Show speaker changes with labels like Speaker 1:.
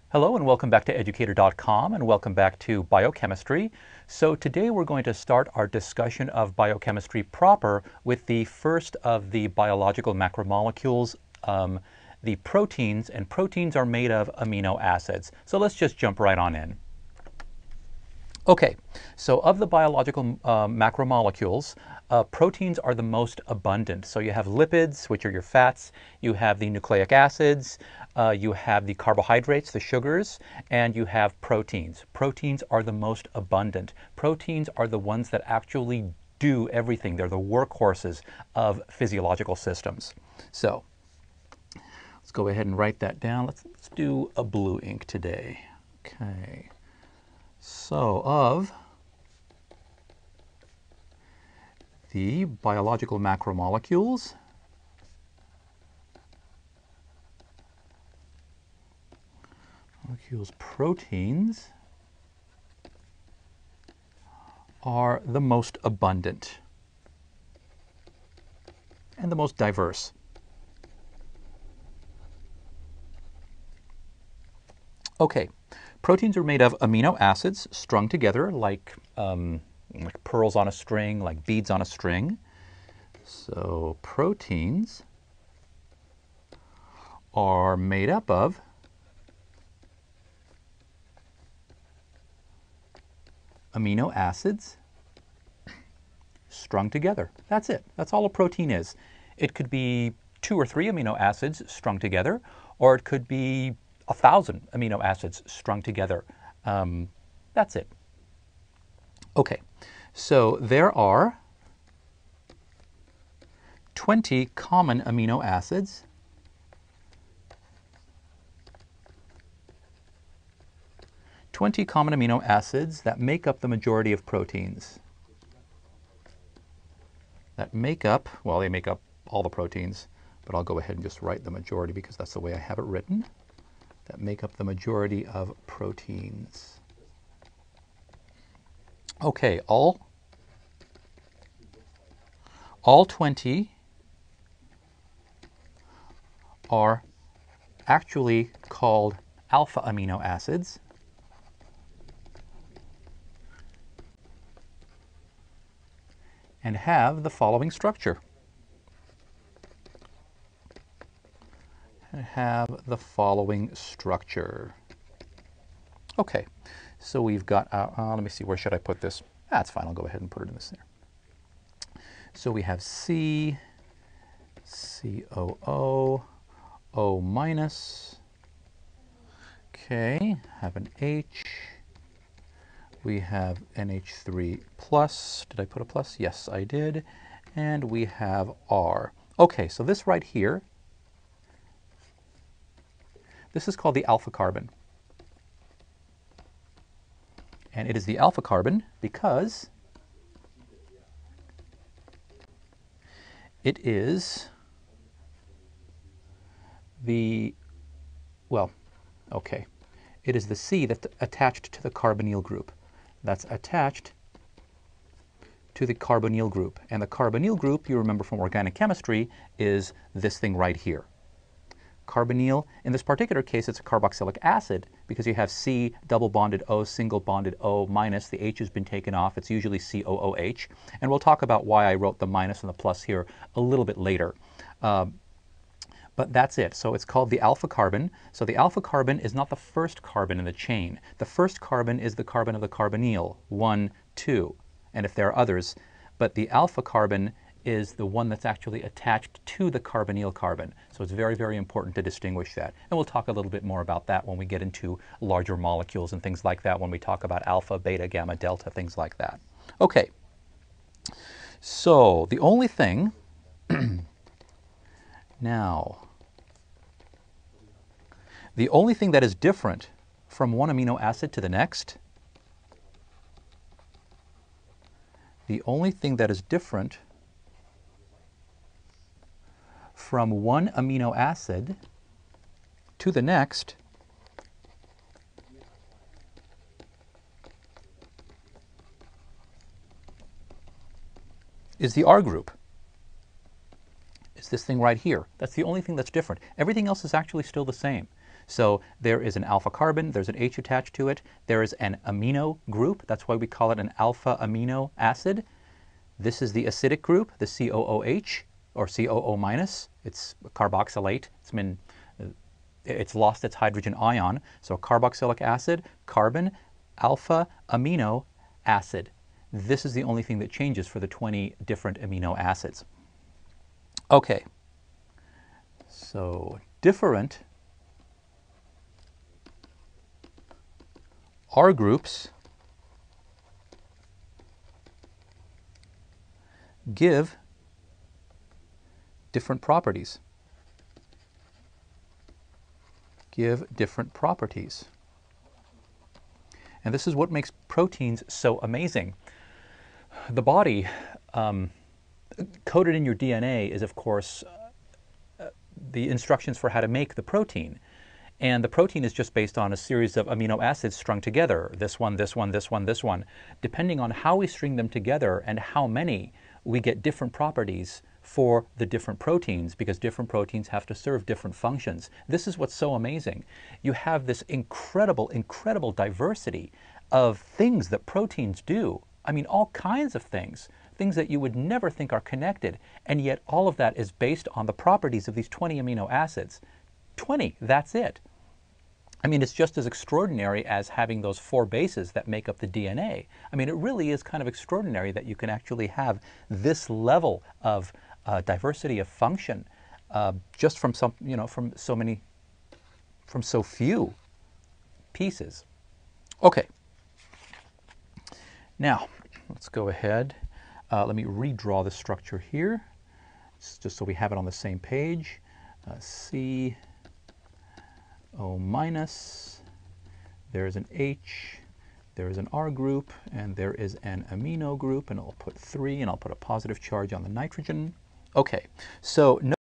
Speaker 1: Hello and welcome back to Educator.com and welcome back to Biochemistry. So today we're going to start our discussion of biochemistry proper with the first of the biological macromolecules, the proteins, and proteins are made of amino acids. So let's just jump right on in. Okay, so of the biological macromolecules, proteins are the most abundant. So you have lipids, which are your fats, you have the nucleic acids, you have the carbohydrates, the sugars, and you have proteins. Proteins are the most abundant. Proteins are the ones that actually do everything. They're the workhorses of physiological systems. So let's go ahead and write that down. Let's do a blue ink today. Okay. So, of the biological macromolecules, proteins are the most abundant and the most diverse. Okay. Proteins are made of amino acids strung together like pearls on a string, like beads on a string. So proteins are made up of amino acids strung together. That's it. That's all a protein is. It could be 2 or 3 amino acids strung together, or it could be 1,000 amino acids strung together. That's it. Okay, so there are 20 common amino acids. That make up the majority of proteins. That make up, well, they make up all the proteins, but I'll go ahead and just write the majority because that's the way I have it written. That make up the majority of proteins. Okay, all 20 are actually called alpha amino acids. And have the following structure. Okay, so we've got, let me see, where should I put this? That's fine, I'll go ahead and put it in this there. So we have C, COO, O minus, okay, have an H, we have NH3 plus, did I put a plus? Yes, I did, and we have R. Okay, so this right here, this is called the alpha carbon. And it is the alpha carbon because it is the, well, okay, it is the C that's attached to the carbonyl group. That's attached to the carbonyl group. And the carbonyl group, you remember from organic chemistry, is this thing right here. Carbonyl, in this particular case, it's a carboxylic acid because you have C double bonded O, single bonded O minus. The H has been taken off. It's usually COOH. And we'll talk about why I wrote the minus and the plus here a little bit later. But that's it. So it's called the alpha carbon. So the alpha carbon is not the first carbon in the chain. The first carbon is the carbon of the carbonyl, 1, 2, and if there are others. But the alpha carbon is the one that's actually attached to the carbonyl carbon. So it's very, very important to distinguish that. And we'll talk a little bit more about that when we get into larger molecules and things like that, when we talk about alpha, beta, gamma, delta, things like that. Okay, so the only thing, now, the only thing that is different from one amino acid to the next, from one amino acid to the next is the R group. It's this thing right here. That's the only thing that's different. Everything else is actually still the same. So there is an alpha carbon, there's an H attached to it, there is an amino group, that's why we call it an alpha amino acid. This is the acidic group, the COOH, or COO minus. It's carboxylate. It's lost its hydrogen ion. So carboxylic acid, carbon, alpha amino acid. This is the only thing that changes for the 20 different amino acids. Okay, so different R groups give different properties. Give different properties. And this is what makes proteins so amazing. The body, coded in your DNA, is of course the instructions for how to make the protein. And the protein is just based on a series of amino acids strung together. This one, this one, this one, this one. Depending on how we string them together and how many, we get different properties for the different proteins, because different proteins have to serve different functions. This is what's so amazing. You have this incredible, incredible diversity of things that proteins do. I mean, all kinds of things that you would never think are connected, and yet all of that is based on the properties of these 20 amino acids. 20, that's it. I mean, it's just as extraordinary as having those 4 bases that make up the DNA. I mean, it really is kind of extraordinary that you can actually have this level of diversity of function just from from so few pieces. Okay. Now, let's go ahead. Let me redraw the structure here, just so we have it on the same page. C O minus, there is an H, there is an R group, and there is an amino group, and I'll put 3, and I'll put a positive charge on the nitrogen. Okay, so